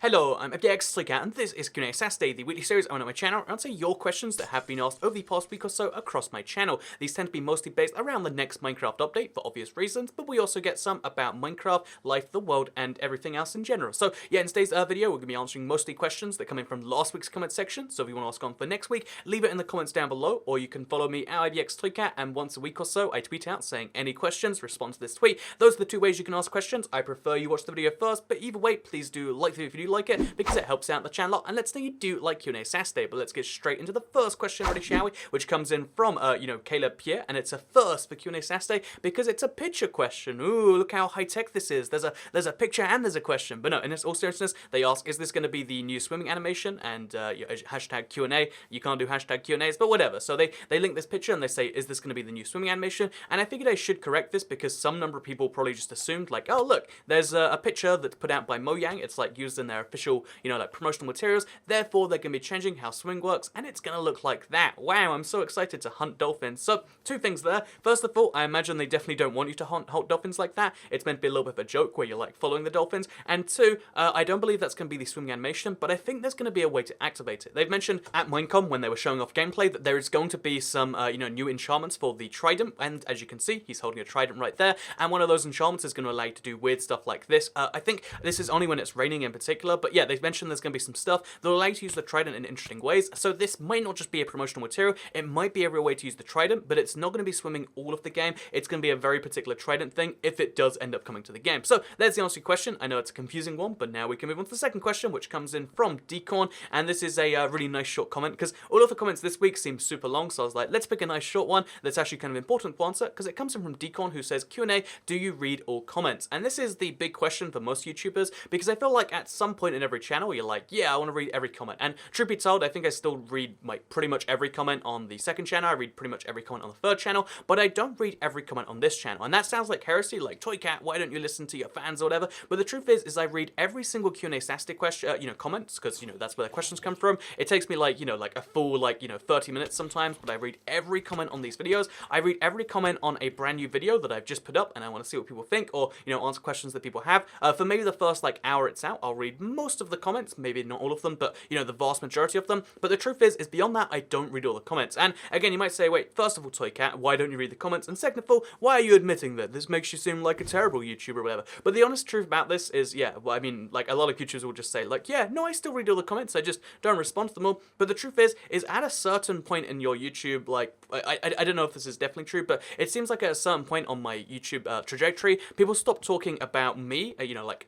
Hello, I'm FDX3Cat, and this is Q&A Saturday, the weekly series on my channel, and answer your questions that have been asked over the past week or so across my channel. These tend to be mostly based around the next Minecraft update for obvious reasons, but we also get some about Minecraft, life, the world, and everything else in general. So yeah, in today's video, we're going to be answering mostly questions that come in from last week's comment section, so if you want to ask on for next week, leave it in the comments down below, or you can follow me at FDX3Cat, and once a week or so, I tweet out saying any questions, respond to this tweet. Those are the two ways you can ask questions. I prefer you watch the video first, but either way, please do like the video if you do like it, because it helps out the channel, and let's say you do like Q&A Saturday. But let's get straight into the first question already, shall we? Which comes in from, Caleb Pierre, and it's a first for Q&A Saturday because it's a picture question. Ooh, look how high-tech this is. There's a picture and there's a question. But no, in all seriousness, they ask, is this going to be the new swimming animation? And hashtag Q&A. You can't do hashtag Q&As, but whatever. So they link this picture and they say, is this going to be the new swimming animation? And I figured I should correct this because some number of people probably just assumed, like, oh, look, there's a picture that's put out by Mojang. It's like used in their official, like promotional materials, therefore they're going to be changing how swing works, and it's going to look like that. Wow, I'm so excited to hunt dolphins. So, two things there. First of all, I imagine they definitely don't want you to hunt dolphins like that. It's meant to be a little bit of a joke where you're like following the dolphins. And two, I don't believe that's going to be the swimming animation, but I think there's going to be a way to activate it. They've mentioned at Minecon when they were showing off gameplay that there is going to be some, new enchantments for the Trident, and as you can see, he's holding a Trident right there, and one of those enchantments is going to allow you to do weird stuff like this. I think this is only when it's raining in particular, but yeah, they've mentioned there's going to be some stuff that'll allow you to use the Trident in interesting ways. So this might not just be a promotional material, it might be a real way to use the Trident, but it's not going to be swimming all of the game. It's going to be a very particular Trident thing if it does end up coming to the game. So there's the answer to your question. I know it's a confusing one, but now we can move on to the second question, which comes in from Decorn, and this is a really nice short comment, because all of the comments this week seem super long, so I was like, let's pick a nice short one that's actually kind of important to answer, because it comes in from Decorn, who says, Q&A, do you read all comments? And this is the big question for most YouTubers, because I feel like at some point in every channel, you're like, yeah, I want to read every comment. And truth be told, I think I still read like pretty much every comment on the second channel. I read pretty much every comment on the third channel, but I don't read every comment on this channel. And that sounds like heresy, like Toycat, why don't you listen to your fans or whatever? But the truth is I read every single Q&A Saturday question, comments, because that's where the questions come from. It takes me like a full 30 minutes sometimes, but I read every comment on these videos. I read every comment on a brand new video that I've just put up, and I want to see what people think, or answer questions that people have. For maybe the first hour it's out, I'll read most of the comments, maybe not all of them, but the vast majority of them. But the truth is beyond that, I don't read all the comments. And again, you might say, wait, first of all, Toycat, why don't you read the comments? And second of all, why are you admitting that? This makes you seem like a terrible YouTuber or whatever. But the honest truth about this is, a lot of YouTubers will just say, like, yeah, no, I still read all the comments, I just don't respond to them all. But the truth is at a certain point in your YouTube, I don't know if this is definitely true, but it seems like at a certain point on my YouTube trajectory, people stop talking about me,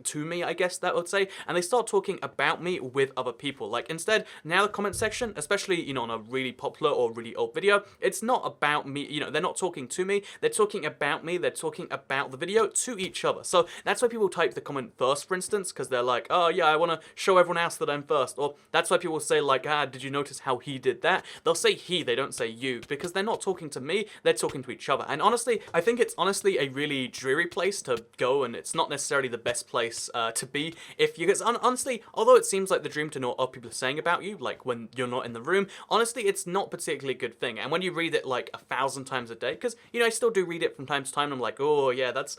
to me, I guess that would say, and they start talking about me with other people. Like, instead, now the comment section, especially, on a really popular or really old video, it's not about me, they're not talking to me, they're talking about me, they're talking about the video to each other. So that's why people type the comment first, for instance, because they're like, oh yeah, I want to show everyone else that I'm first. Or that's why people say like, did you notice how he did that? They'll say he, they don't say you, because they're not talking to me, they're talking to each other. And honestly, I think it's honestly a really dreary place to go, and it's not necessarily the best place to be if you, because honestly, although it seems like the dream to know what other people are saying about you, like when you're not in the room, honestly, it's not particularly a good thing. And when you read it like 1,000 times a day, because I still do read it from time to time, and I'm like, oh yeah, that's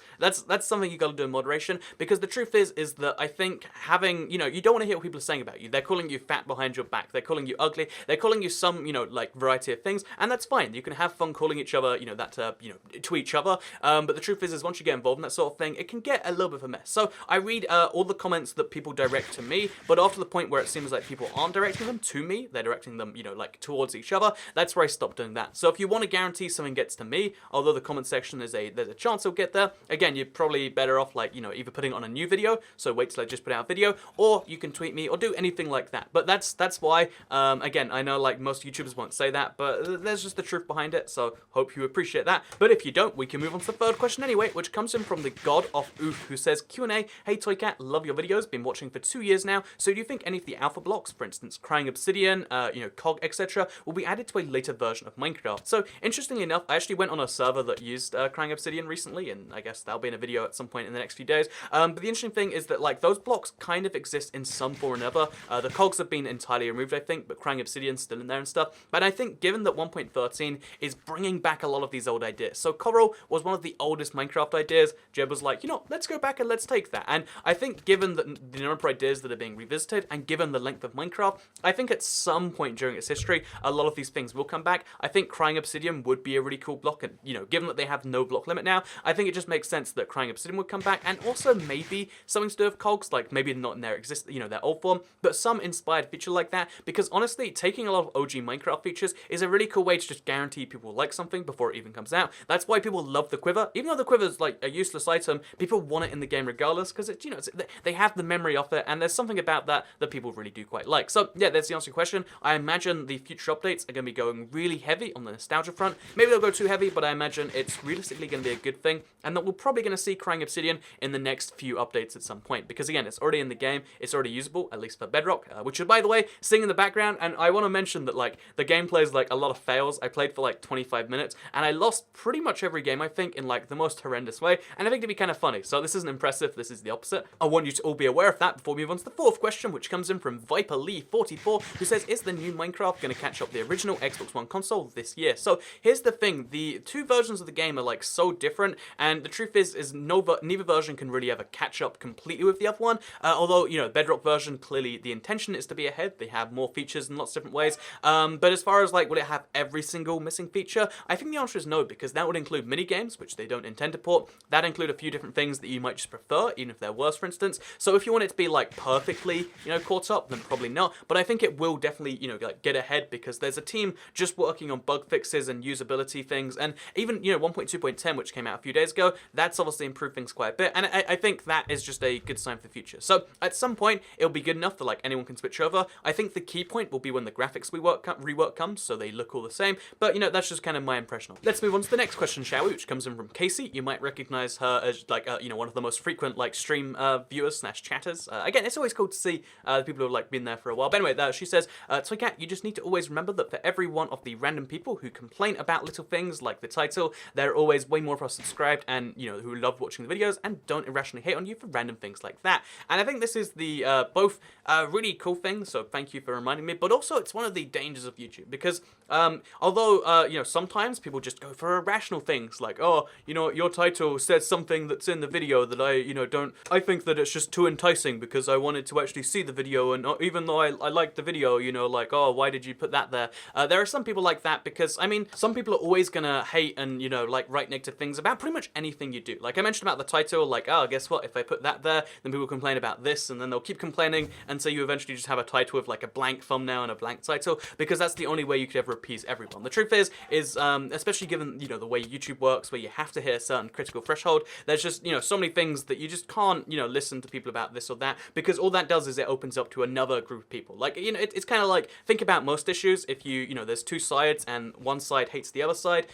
something you gotta do in moderation, because the truth is that I think having, you don't want to hear what people are saying about you. They're calling you fat behind your back, they're calling you ugly, they're calling you some, variety of things, and that's fine. You can have fun calling each other, to each other, but the truth is once you get involved in that sort of thing, it can get a little bit of a mess. So I read all the comments that people direct to me, but after the point where it seems like people aren't directing them to me, they're directing them, towards each other, that's where I stop doing that. So if you want to guarantee something gets to me, although the comment section there's a chance it'll get there, again, you're probably better off either putting it on a new video, so wait till I just put out a video, or you can tweet me or do anything like that. But that's why, again, I know like most YouTubers won't say that, but there's just the truth behind it, so hope you appreciate that. But if you don't, we can move on to the third question anyway, which comes in from the God of Oof, who says, Q&A, hey Toycat, love your videos, been watching for 2 years now, so do you think any of the alpha blocks, for instance, crying obsidian, cog, etc., will be added to a later version of Minecraft? So, interestingly enough, I actually went on a server that used crying obsidian recently, and I guess that'll be in a video at some point in the next few days. But the interesting thing is that like those blocks kind of exist in some form or another. The cogs have been entirely removed, I think, but crying obsidian's still in there and stuff. But I think given that 1.13 is bringing back a lot of these old ideas, so coral was one of the oldest Minecraft ideas, Jeb was like, let's go back and let's take that. And I think given that the number of for ideas that are being revisited, and given the length of Minecraft, I think at some point during its history, a lot of these things will come back. I think Crying Obsidian would be a really cool block, and, you know, given that they have no block limit now, I think it just makes sense that Crying Obsidian would come back, and also maybe something to do with cogs, like maybe not in their their old form, but some inspired feature like that, because honestly, taking a lot of OG Minecraft features is a really cool way to just guarantee people like something before it even comes out. That's why people love the quiver. Even though the quiver is like a useless item, people want it in the game regardless, because it's, you know, they have the memory of it, and there's something about that that people really do quite like. So yeah, that's the answer to your question. I imagine the future updates are going to be going really heavy on the nostalgia front. Maybe they'll go too heavy, but I imagine it's realistically going to be a good thing, and that we're probably going to see Crying Obsidian in the next few updates at some point, because again, it's already in the game, it's already usable, at least for Bedrock, which should, by the way, sing in the background. And I want to mention that like the gameplay is like a lot of fails. I played for like 25 minutes, and I lost pretty much every game, I think, in like the most horrendous way, and I think it'd be kind of funny. So this isn't impressive, this is the opposite. I want you to all be aware of that before we move on to the fourth question, which comes in from Viper Lee 44, who says, is the new Minecraft going to catch up the original Xbox One console this year? So here's the thing, the two versions of the game are like so different, and the truth is neither version can really ever catch up completely with the other one, although, you know, Bedrock version, clearly the intention is to be ahead. They have more features in lots of different ways, but as far as like, will it have every single missing feature? I think the answer is no, because that would include mini games, which they don't intend to port. That include a few different things that you might just prefer, even if they're worse, for instance. So if you want it to be like perfectly, you know, caught up, then probably not, but I think it will definitely, you know, like get ahead, because there's a team just working on bug fixes and usability things, and even, you know, 1.2.10, which came out a few days ago, that's obviously improved things quite a bit, and I think that is just a good sign for the future. So at some point, it'll be good enough that like anyone can switch over. I think the key point will be when the graphics rework comes, so they look all the same, but you know, that's just kind of my impression of it. Let's move on to the next question, shall we, which comes in from Casey. You might recognize her as like, you know, one of the most frequent like stream viewers / chatters. Again, it's always cool to see the people who have like been there for a while. But anyway, she says, Toycat, you just need to always remember that for every one of the random people who complain about little things like the title, there are always way more of us subscribed and, you know, who love watching the videos and don't irrationally hate on you for random things like that. And I think this is the both really cool thing, so thank you for reminding me, but also it's one of the dangers of YouTube, because although you know, sometimes people just go for irrational things like, oh, you know, your title says something that's in the video that I, you know, don't, I think that it's just too enticing because I wanted to actually see the video, and even though I liked the video, you know, like, oh, why did you put that there? There are some people like that, because I mean, some people are always gonna hate and, you know, like write negative things about pretty much anything you do. Like I mentioned about the title, like, oh, guess what, if I put that there, then people complain about this, and then they'll keep complaining, and so you eventually just have a title with like a blank thumbnail and a blank title, because that's the only way you could ever appease everyone. The truth is especially given, you know, the way YouTube works, where you have to hit a certain critical threshold, there's just, you know, so many things that you just can't, you know, listen to people about this or that, because all that does is it opens up to another group of people. Like, you know, it's kind of like, think about most issues, if you know, there's two sides and one side hates the other side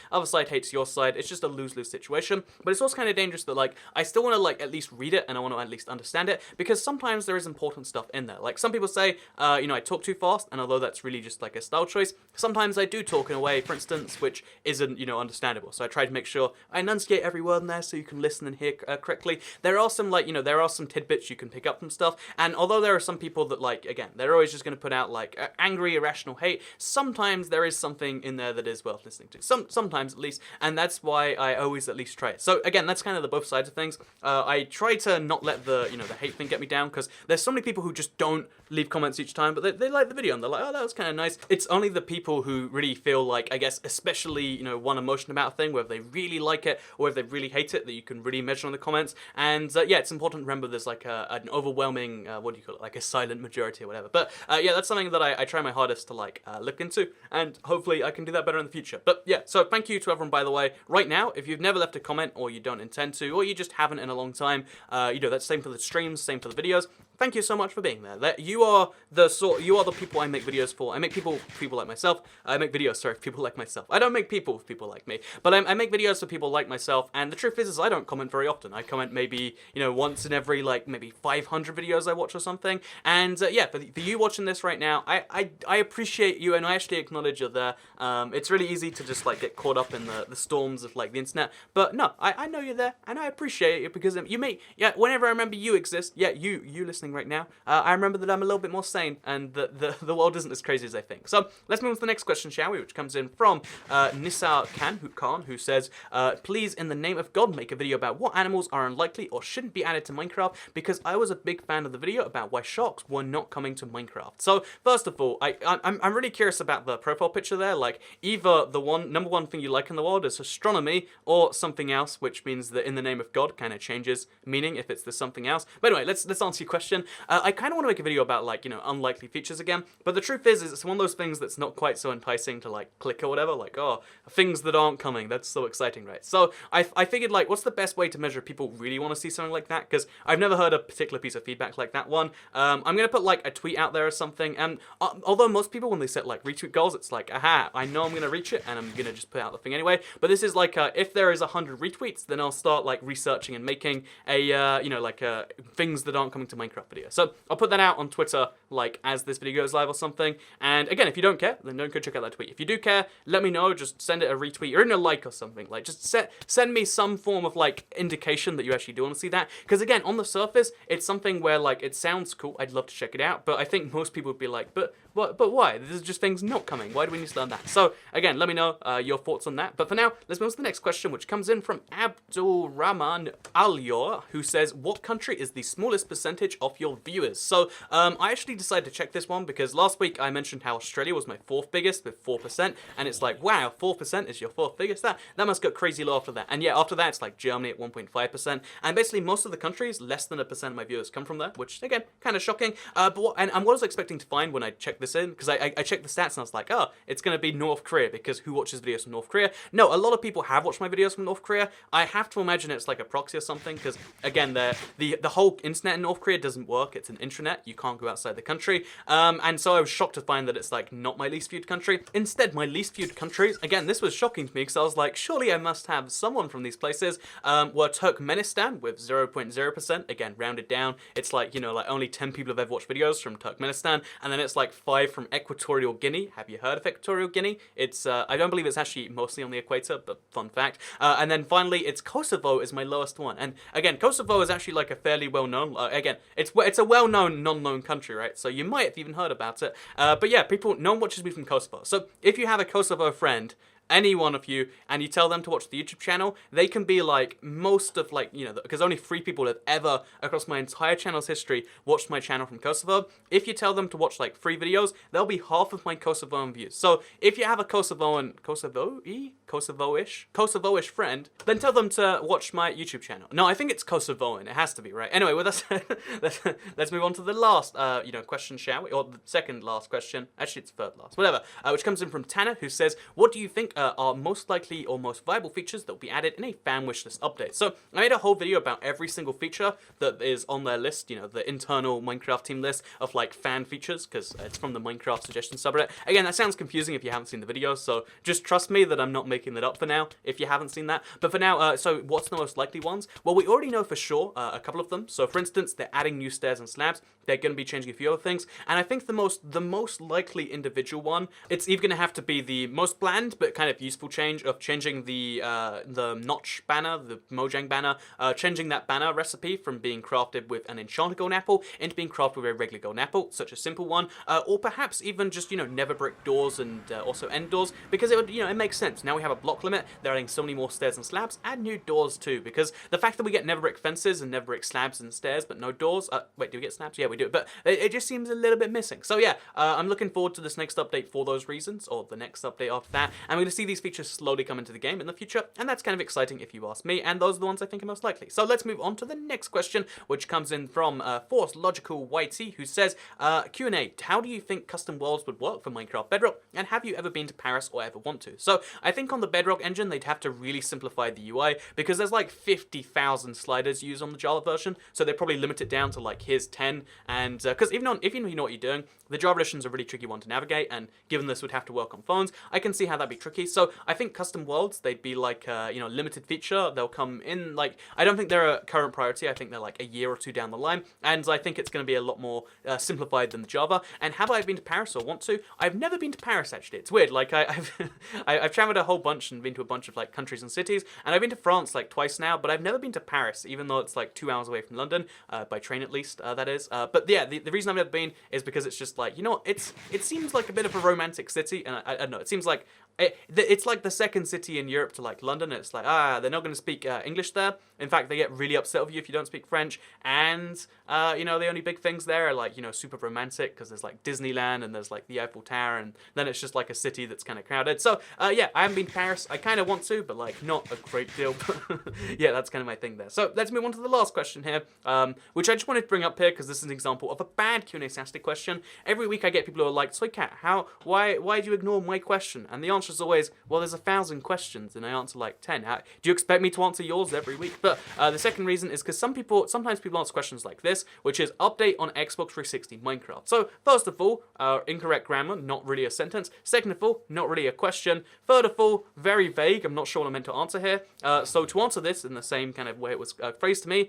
hates your side, it's just a lose-lose situation. But it's also kind of dangerous that like, I still want to like at least read it, and I want to at least understand it, because sometimes there is important stuff in there. Like some people say, you know, I talk too fast, and although that's really just like a style choice, sometimes I do talk in a way, for instance, which isn't, you know, understandable. So I try to make sure I enunciate every word in there so you can listen and hear correctly. There are some, like, you know, there are some tidbits you can pick up from stuff, and although there are some people that, like, again, they're always just going to put out like angry, irrational hate, sometimes there is something in there that is worth listening to. Sometimes at least, and that's why I always at least try it. So again, that's kind of the both sides of things. I try to not let the, you know, the hate thing get me down, because there's so many people who just don't leave comments each time, but they like the video and they're like, oh, that was kind of nice. It's only the people who really feel like, I guess, especially, you know, one emotion about a thing, whether they really like it or if they really hate it, that you can really measure on the comments. And yeah, it's important to remember there's like an overwhelming, what do you call it, like a silent majority or whatever. But yeah, that's something that I try my hardest to like look into, and hopefully I can do that better in the future. But yeah, so thank you to everyone, by the way. Right now, if you've never left a comment, or you don't intend to, or you just haven't in a long time, you know, that's same for the streams, same for the videos. Thank you so much for being there. You are the people I make videos for. I make people like myself. I make videos, sorry, for people like myself. I don't make people for people like me, but I make videos for people like myself, and the truth is I don't comment very often. I comment maybe, you know, once in every, like, maybe 500 videos I watch or something, and yeah, for you watching this right now, I appreciate you, and I actually acknowledge you're there. It's really easy to just, like, get caught up in the storms of, like, the internet, but no, I know you're there, and I appreciate it, because you may, yeah, whenever I remember you exist, yeah, you listening listening right now, I remember that I'm a little bit more sane and that the world isn't as crazy as I think. So let's move on to the next question, shall we? Which comes in from Nisar Khan, who says, please, in the name of God, make a video about what animals are unlikely or shouldn't be added to Minecraft, because I was a big fan of the video about why sharks were not coming to Minecraft. So first of all, I'm really curious about the profile picture there. Like, either the number one thing you like in the world is astronomy or something else, which means that in the name of God kind of changes meaning if it's the something else. But anyway, let's answer your question. I kind of want to make a video about, like, you know, unlikely features again, but the truth is it's one of those things that's not quite so enticing to, like, click or whatever. Like, oh, things that aren't coming, that's so exciting, right? So I figured, like, what's the best way to measure if people really want to see something like that? Because I've never heard a particular piece of feedback like that one. I'm gonna put, like, a tweet out there or something, and although most people, when they set, like, retweet goals, it's like, aha, I know I'm gonna reach it, and I'm gonna just put out the thing anyway. But this is like, if there is 100 retweets, then I'll start, like, researching and making a, you know, like, things that aren't coming to Minecraft video. So I'll put that out on Twitter, like, as this video goes live or something. And again, if you don't care, then don't go check out that tweet. If you do care, let me know. Just send it a retweet or even a like or something. Like, just send me some form of, like, indication that you actually do want to see that. Because again, on the surface, it's something where, like, it sounds cool. I'd love to check it out, but I think most people would be like, but why? This is just things not coming. Why do we need to learn that? So again, let me know your thoughts on that. But for now, let's move on to the next question, which comes in from Abdul Rahman Alyor, who says, what country is the smallest percentage of your viewers? So I actually decided to check this one because last week I mentioned how Australia was my fourth biggest with 4%, and it's like, wow, 4% is your fourth biggest? That must go crazy low after that. And yeah, after that, it's like Germany at 1.5%, and basically most of the countries, less than 1% of my viewers come from there, which again, kind of shocking. But what I was expecting to find when I checked this in, because I checked the stats and I was like, oh, it's going to be North Korea, because who watches videos from North Korea? No, a lot of people have watched my videos from North Korea. I have to imagine it's like a proxy or something, because again, the whole internet in North Korea doesn't work. It's an intranet. You can't go outside the country. And so I was shocked to find that it's like not my least viewed country. Instead, my least viewed countries, again, this was shocking to me because I was like, surely I must have someone from these places, were Turkmenistan with 0.0%, again, rounded down. It's like, you know, like only 10 people have ever watched videos from Turkmenistan, and then it's like 5 from Equatorial Guinea. Have you heard of Equatorial Guinea? It's, I don't believe it's actually mostly on the equator, but fun fact. And then finally, it's Kosovo is my lowest one. And again, Kosovo is actually like a fairly well-known, again, it's a well-known, non-known country, right? So you might have even heard about it. But yeah, no one watches me from Kosovo. So if you have a Kosovo friend, any one of you, and you tell them to watch the YouTube channel, they can be like most of, like, you know, because only 3 people have ever across my entire channel's history watched my channel from Kosovo. If you tell them to watch like 3 videos, they'll be half of my Kosovoan views. So if you have a Kosovo-ish friend, then tell them to watch my YouTube channel. No, I think it's Kosovoan. It has to be, right? Anyway, with that, let's move on to the last, you know, question, shall we? Or the second last question. Actually, it's third last. Whatever. Which comes in from Tanner, who says, what do you think are most likely or most viable features that will be added in a fan wishlist update? So I made a whole video about every single feature that is on their list, you know, the internal Minecraft team list of like fan features, because it's from the Minecraft suggestion subreddit. Again, that sounds confusing if you haven't seen the video, so just trust me that I'm not making that up for now if you haven't seen that. But for now, so what's the most likely ones? Well, we already know for sure a couple of them. So for instance, they're adding new stairs and slabs. They're going to be changing a few other things, and I think the most likely individual one, it's either going to have to be the most bland but kind of useful change of changing the notch banner, the Mojang banner, changing that banner recipe from being crafted with an enchanted golden apple into being crafted with a regular golden apple, such a simple one, or perhaps even just, you know, never brick doors and also end doors, because it would, you know, it makes sense. Now we have a block limit, they're adding so many more stairs and slabs, add new doors too, because the fact that we get never brick fences and never brick slabs and stairs but no doors, wait, do we get slabs? Yeah, we do, but it just seems a little bit missing. So yeah, I'm looking forward to this next update for those reasons, or the next update after that. I'm going to see these features slowly come into the game in the future, and that's kind of exciting if you ask me, and those are the ones I think are most likely. So let's move on to the next question, which comes in from Force Logical Whitey, who says, Q&A, how do you think custom worlds would work for Minecraft Bedrock, and have you ever been to Paris or ever want to? So I think on the Bedrock engine, they'd have to really simplify the UI, because there's like 50,000 sliders used on the Java version, so they probably limit it down to like, here's 10, and because if you know what you're doing, the Java edition's a really tricky one to navigate, and given this would have to work on phones, I can see how that'd be tricky. tricky. So I think custom worlds, they'd be like, you know, limited feature. They'll come in, like, I don't think they're a current priority. I think they're like a year or two down the line. And I think it's going to be a lot more simplified than the Java. And have I been to Paris or want to? I've never been to Paris, actually. It's weird. Like, I've traveled a whole bunch and been to a bunch of like countries and cities. And I've been to France like twice now, but I've never been to Paris, even though it's like 2 hours away from London, by train at least, that is. But yeah, the reason I've never been is because it's just like, you know, it seems like a bit of a romantic city, and I don't know, it seems like it's like the second city in Europe to like London. It's like, they're not going to speak English there. In fact, they get really upset with you if you don't speak French. And, you know, the only big things there are like, you know, super romantic because there's like Disneyland and there's like the Eiffel Tower. And then it's just like a city that's kind of crowded. So, yeah, I haven't been to Paris. I kind of want to, but like not a great deal. Yeah, that's kind of my thing there. So let's move on to the last question here, which I just wanted to bring up here because this is an example of a bad Q&A Saturday question. Every week I get people who are like, Soy Cat, why do you ignore my question? And the answer is always, well, there's 1,000 questions and I answer like 10. Do you expect me to answer yours every week? But the second reason is because sometimes people ask questions like this, which is update on Xbox 360 Minecraft. So first of all, incorrect grammar, not really a sentence. Second of all, not really a question. Third of all, very vague. I'm not sure what I meant to answer here. So to answer this in the same kind of way it was phrased to me,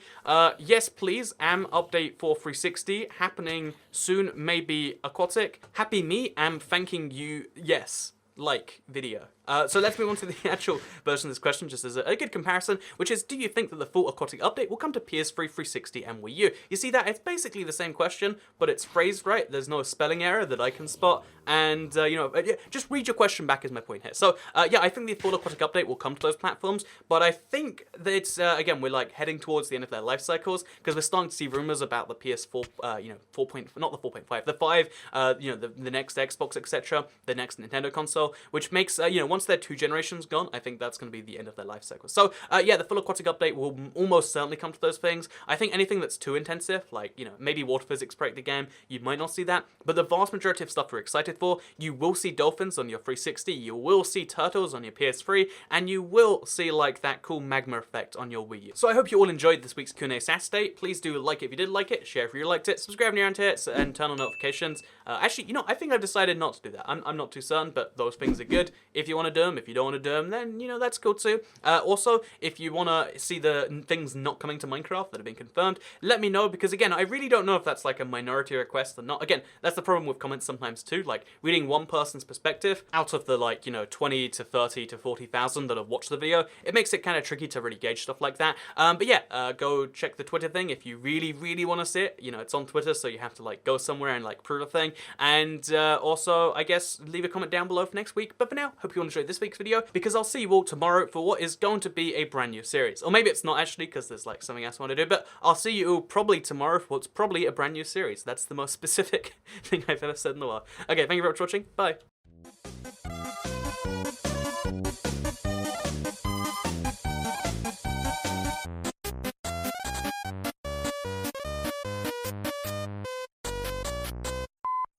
yes, please, update for 360 happening soon, maybe aquatic. Happy me, thanking you, yes. Like video. So let's move on to the actual version of this question, just as a good comparison, which is, do you think that the full aquatic update will come to PS3, 360, and Wii U? You see that? It's basically the same question, but it's phrased right. There's no spelling error that I can spot, and, you know, just read your question back is my point here. So, yeah, I think the full aquatic update will come to those platforms, but I think that it's, again, we're, like, heading towards the end of their life cycles, because we're starting to see rumors about the PS4, you know, not the 4.5, the 5, you know, the next Xbox, etc., the next Nintendo console, which makes, you know, once they're 2 generations gone, I think that's going to be the end of their life cycle. So, yeah, the full aquatic update will almost certainly come to those things. I think anything that's too intensive, like, you know, maybe water physics break the game, you might not see that. But the vast majority of stuff we're excited for, you will see dolphins on your 360, you will see turtles on your PS3, and you will see, like, that cool magma effect on your Wii U. So I hope you all enjoyed this week's Q&A Saturday. Please do like it if you did like it, share if you liked it, subscribe if you're around here, and turn on notifications. Actually, you know, I think I've decided not to do that. I'm not too certain, but those things are good. If you want to do them, if you don't want to do them, then, you know, that's cool too. Also, if you want to see the things not coming to Minecraft that have been confirmed, let me know, because again, I really don't know if that's like a minority request or not. Again, that's the problem with comments sometimes too, like reading one person's perspective out of the, like, you know, 20 to 30 to 40,000 that have watched the video. It makes it kind of tricky to really gauge stuff like that. But yeah, go check the Twitter thing if you really want to see it. You know, it's on Twitter, so you have to like go somewhere and like prove a thing. And also, I guess, leave a comment down below for next week. But for now, hope you all enjoyed this week's video, because I'll see you all tomorrow for what is going to be a brand new series. Or maybe it's not actually, because there's like something else I want to do, but I'll see you all probably tomorrow for what's probably a brand new series. That's the most specific thing I've ever said in the world. Okay, thank you very much for watching. Bye.